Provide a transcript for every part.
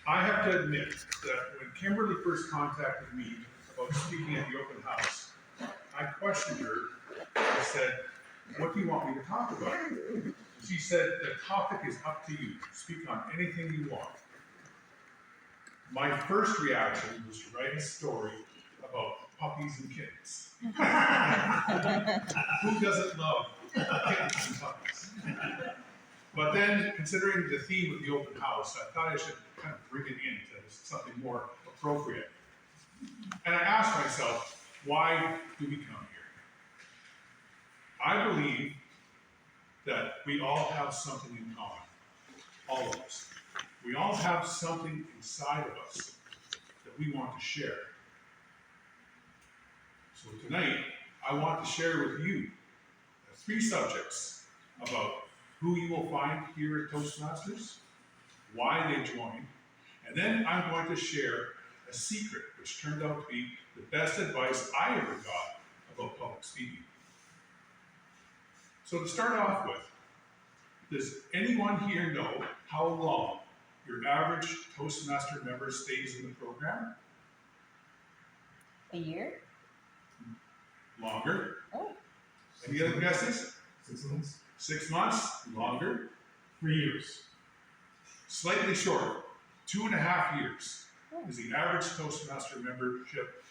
I have to admit that when Kimberly first contacted me about speaking at the open house, I questioned her. I said, "What do you want me to talk about?" She said, "The topic is up to you. Speak on anything you want." My first reaction was to write a story about puppies and kittens. Who doesn't love kittens and puppies? But then, considering the theme of the open house, I thought I should kind of bring it into something more appropriate. And I asked myself, why do we come here? I believe that we all have something in common, all of us. We all have something inside of us that we want to share. So tonight, I want to share with you 3 subjects about who you will find here at Toastmasters, why they joined, and then I'm going to share a secret which turned out to be the best advice I ever got about public speaking. So to start off with, does anyone here know how long your average Toastmaster member stays in the program? A year? Longer. Oh. Any other guesses? 6 months. 6 months? Longer? 3 years. Slightly shorter. 2.5 years Oh. is the average Toastmaster membership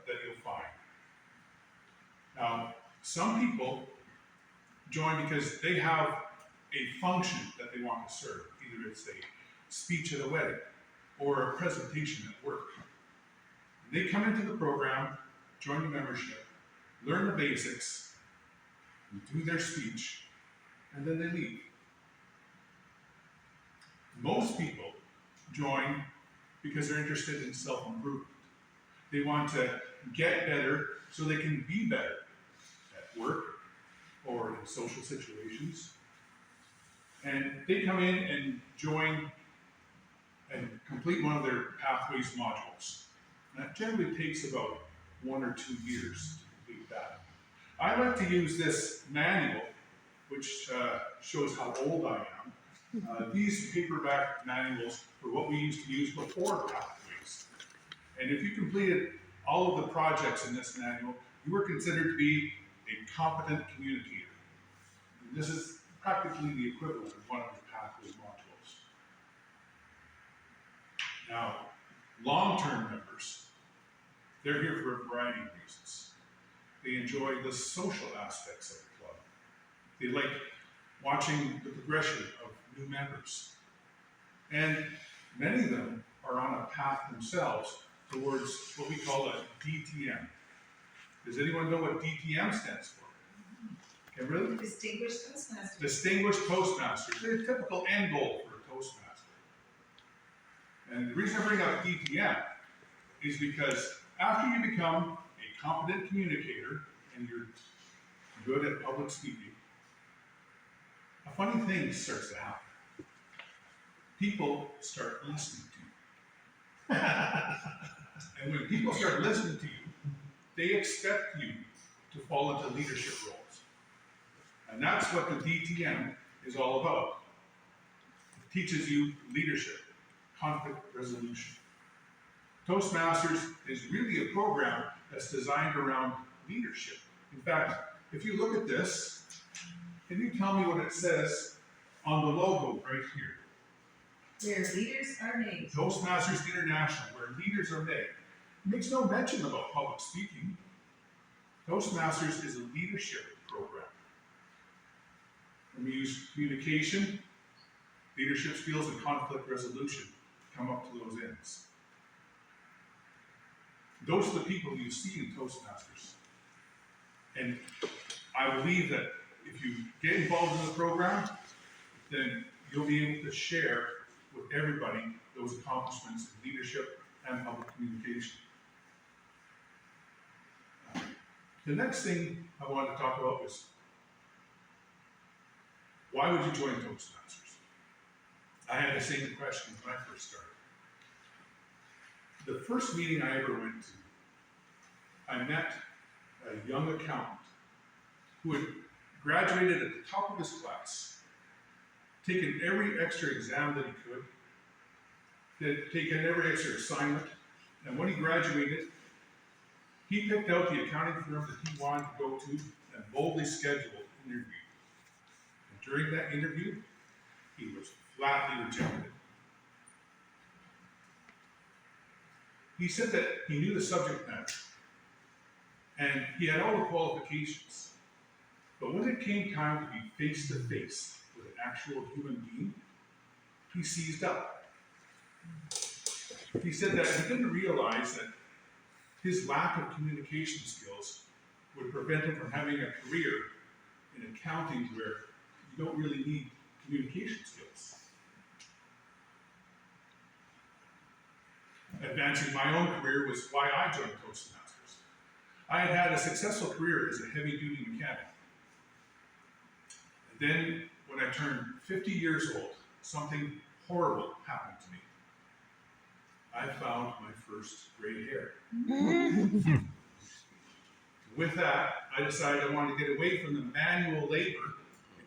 that you'll find. Now, some people join because they have a function that they want to serve. Either it's a speech at a wedding or a presentation at work. And they come into the program, join the membership, learn the basics, do their speech, and then they leave. Most people join because they're interested in self-improvement. They want to get better so they can be better at work or in social situations. And they come in and join and complete one of their Pathways modules. And that generally takes about 1 or 2 years to complete that. I like to use this manual, which shows how old I am. These paperback manuals were what we used to use before Pathways. And if you completed all of the projects in this manual, you were considered to be a competent communicator. And this is practically the equivalent of one of the Pathways modules. Now, long-term members, they're here for a variety of reasons. They enjoy the social aspects of the club. They like watching the progression of new members. And many of them are on a path themselves towards what we call a DTM. Does anyone know what DTM stands for? Kimberly? Distinguished Toastmasters. Distinguished Toastmasters. They're a typical end goal for a Toastmaster. And the reason I bring up DTM is because after you become a competent communicator and you're good at public speaking, a funny thing starts to happen. People start listening to you. And when people start listening to you, they expect you to fall into leadership roles. And that's what the DTM is all about. It teaches you leadership, conflict resolution. Toastmasters is really a program that's designed around leadership. In fact, if you look at this, can you tell me what it says on the logo right here? Where leaders are made. Toastmasters International, where leaders are made. It makes no mention about public speaking. Toastmasters is a leadership program. When we use communication, leadership skills, and conflict resolution come up to those ends. Those are the people you see in Toastmasters. And I believe that if you get involved in the program, then you'll be able to share with everybody those accomplishments in leadership and public communication. The next thing I wanted to talk about was, why would you join Toastmasters? I had the same question when I first started. The first meeting I ever went to, I met a young accountant who had graduated at the top of his class, taken every extra exam that he could, had taken every extra assignment, and when he graduated, he picked out the accounting firm that he wanted to go to and boldly scheduled an interview. And during that interview, he was flatly rejected. He said that he knew the subject matter, and he had all the qualifications. But when it came time to be face to face with an actual human being, he seized up. He said that he didn't realize that his lack of communication skills would prevent him from having a career in accounting where you don't really need communication skills. Advancing my own career was why I joined Toastmasters. I had had a successful career as a heavy-duty mechanic. And then, when I turned 50 years old, something horrible happened to me. I found my first gray hair. With that, I decided I wanted to get away from the manual labor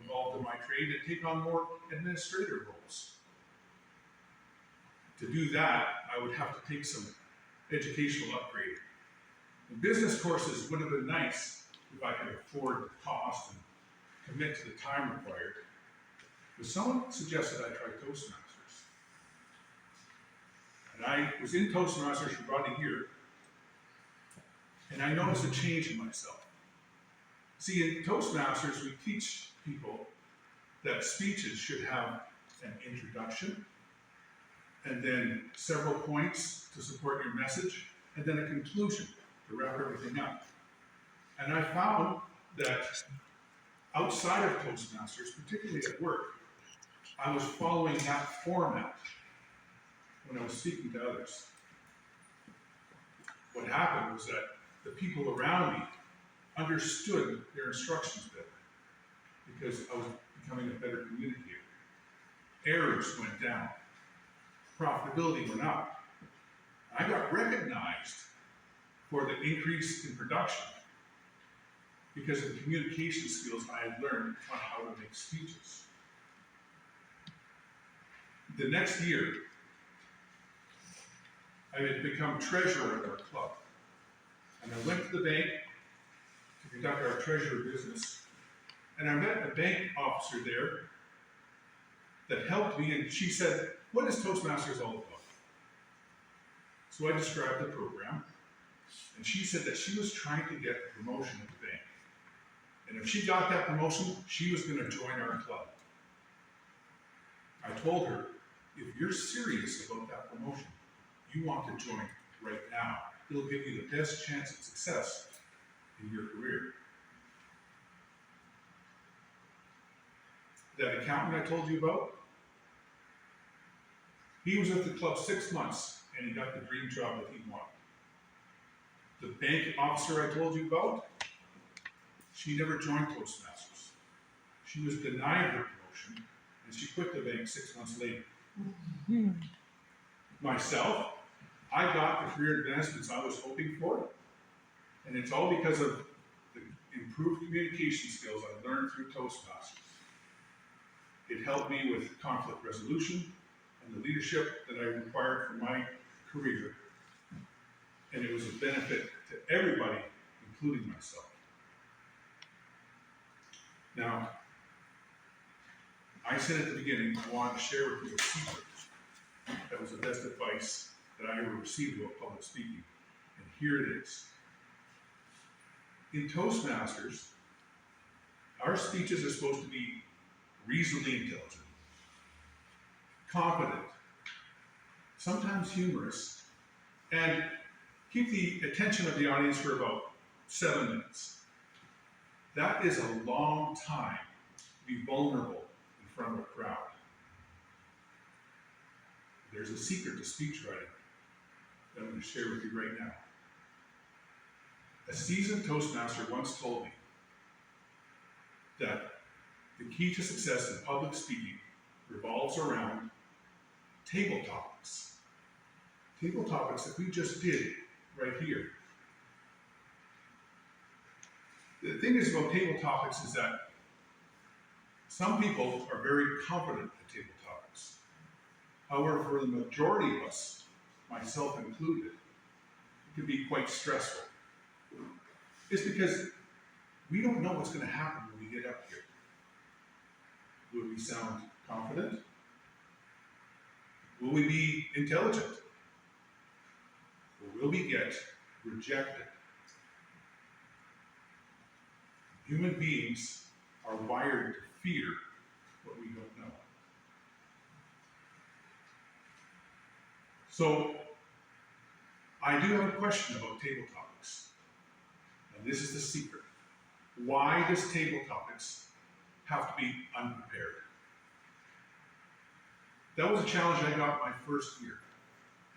involved in my trade and take on more administrative roles. To do that, I would have to take some educational upgrade. The business courses would have been nice if I could afford the cost and commit to the time required. But someone suggested I try Toastmasters. And I was in Toastmasters for about a year, and I noticed a change in myself. See, in Toastmasters, we teach people that speeches should have an introduction, and then several points to support your message, and then a conclusion to wrap everything up. And I found that outside of Toastmasters, particularly at work, I was following that format when I was speaking to others. What happened was that the people around me understood their instructions better because I was becoming a better communicator. Errors went down. Profitability went up. I got recognized for the increase in production because of the communication skills I had learned on how to make speeches. The next year, I had become treasurer of our club. And I went to the bank to conduct our treasurer business, and I met a bank officer there that helped me, and she said, "What is Toastmasters all about?" So I described the program, and she said that she was trying to get a promotion at the bank. And if she got that promotion, she was going to join our club. I told her, if you're serious about that promotion, you want to join right now. It'll give you the best chance at success in your career. That accountant I told you about, he was at the club 6 months and he got the dream job that he wanted. The bank officer I told you about, she never joined Toastmasters. She was denied her promotion and she quit the bank 6 months later. Myself, I got the career advancements I was hoping for, and it's all because of the improved communication skills I learned through Toastmasters. It helped me with conflict resolution and the leadership that I required for my career, and it was a benefit to everybody, including myself. Now, I said at the beginning I wanted to share with you a secret that was the best advice that I ever received about public speaking, and here it is. In Toastmasters, our speeches are supposed to be reasonably intelligent, competent, sometimes humorous, and keep the attention of the audience for about 7 minutes. That is a long time to be vulnerable in front of a crowd. There's a secret to speech writing that I'm going to share with you right now. A seasoned Toastmaster once told me that the key to success in public speaking revolves around table topics. Table topics that we just did right here. The thing is about table topics is that some people are very confident at table topics. However, for the majority of us, myself included, it can be quite stressful. It's because we don't know what's going to happen when we get up here. Will we sound confident? Will we be intelligent? Or will we get rejected? Human beings are wired to fear what we don't know. So, I do have a question about table topics. And this is the secret. Why does table topics have to be unprepared? That was a challenge I got my first year.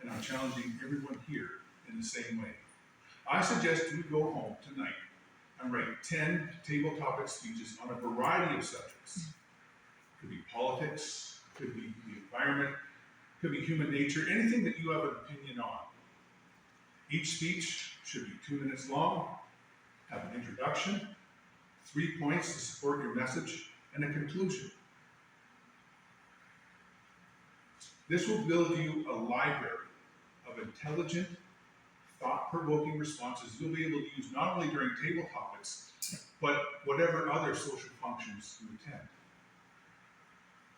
And I'm challenging everyone here in the same way. I suggest you go home tonight and write 10 table topic speeches on a variety of subjects. Could be politics, could be the environment, could be human nature, anything that you have an opinion on. Each speech should be 2 minutes long, have an introduction, 3 points to support your message, and a conclusion. This will build you a library of intelligent, thought-provoking responses you'll be able to use not only during table topics, but whatever other social functions you attend.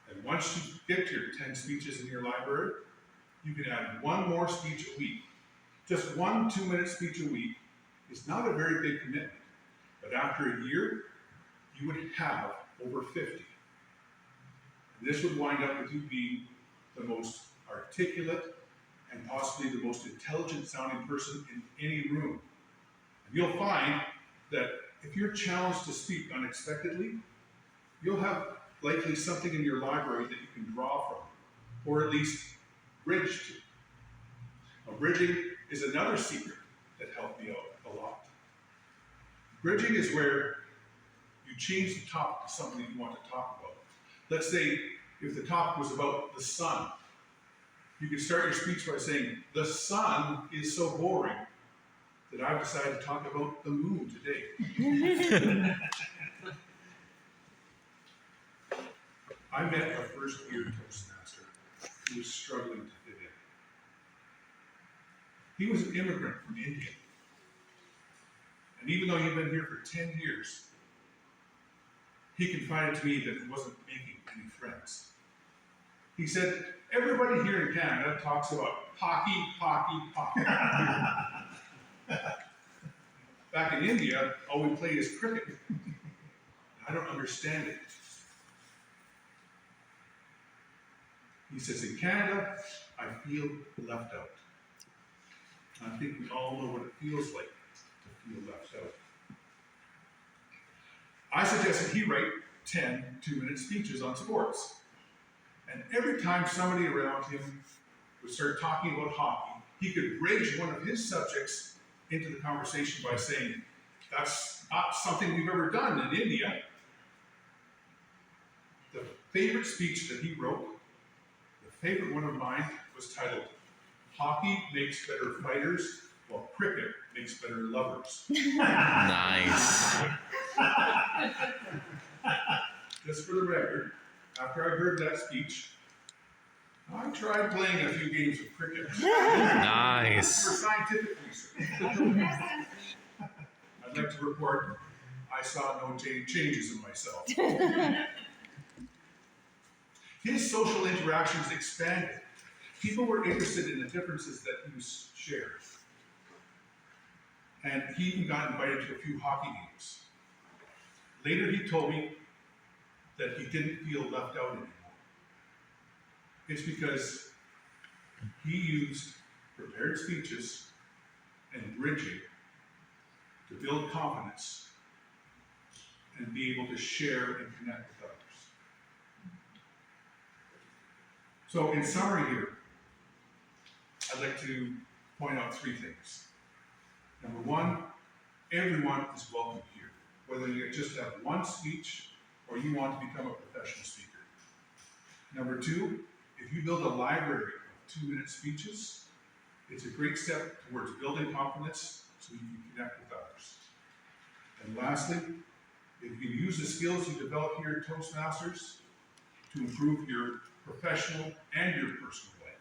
And once you get your 10 speeches in your library, you can add 1 more speech a week. Just 1 2-minute speech a week is not a very big commitment, but after a year, you would have over 50. And this would wind up with you being the most articulate and possibly the most intelligent sounding person in any room. And you'll find that if you're challenged to speak unexpectedly, you'll have likely something in your library that you can draw from, or at least bridge to. Now, bridging is another secret that helped me out a lot. Bridging is where you change the topic to something that you want to talk about. Let's say if the topic was about the sun, you could start your speech by saying, the sun is so boring that I've decided to talk about the moon today. I met a first-year Toastmaster who was struggling to fit in. He was an immigrant from India. And even though he'd been here for 10 years, he confided to me that he wasn't making any friends. He said, everybody here in Canada talks about hockey, hockey, hockey. Back in India, all we played is cricket. I don't understand it. He says, in Canada, I feel left out. I think we all know what it feels like to feel left out. I suggested he write 10 2-minute speeches on sports. And every time somebody around him would start talking about hockey, he could bridge one of his subjects into the conversation by saying, that's not something we've ever done in India. The favorite speech that he wrote, the favorite one of mine, was titled, Hockey Makes Better Fighters, while Cricket Makes Better Lovers. Nice. Just for the record, after I heard that speech, I tried playing a few games of cricket. Nice. For scientific research. I'd like to report I saw no changes in myself. His social interactions expanded. People were interested in the differences that he shared. And he even got invited to a few hockey games. Later he told me that he didn't feel left out anymore. It's because he used prepared speeches and bridging to build confidence and be able to share and connect with others. So in summary here, I'd like to point out 3 things. Number 1, everyone is welcome here, whether you just have 1 speech or you want to become a professional speaker. Number 2, if you build a library of 2-minute speeches, it's a great step towards building confidence so you can connect with others. And lastly, if you use the skills you develop here at Toastmasters to improve your professional and your personal life.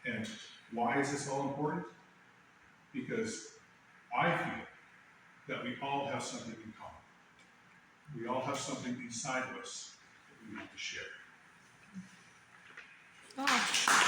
And why is this all important? Because I feel that we all have something in common. We all have something inside of us that we want to share. Oh,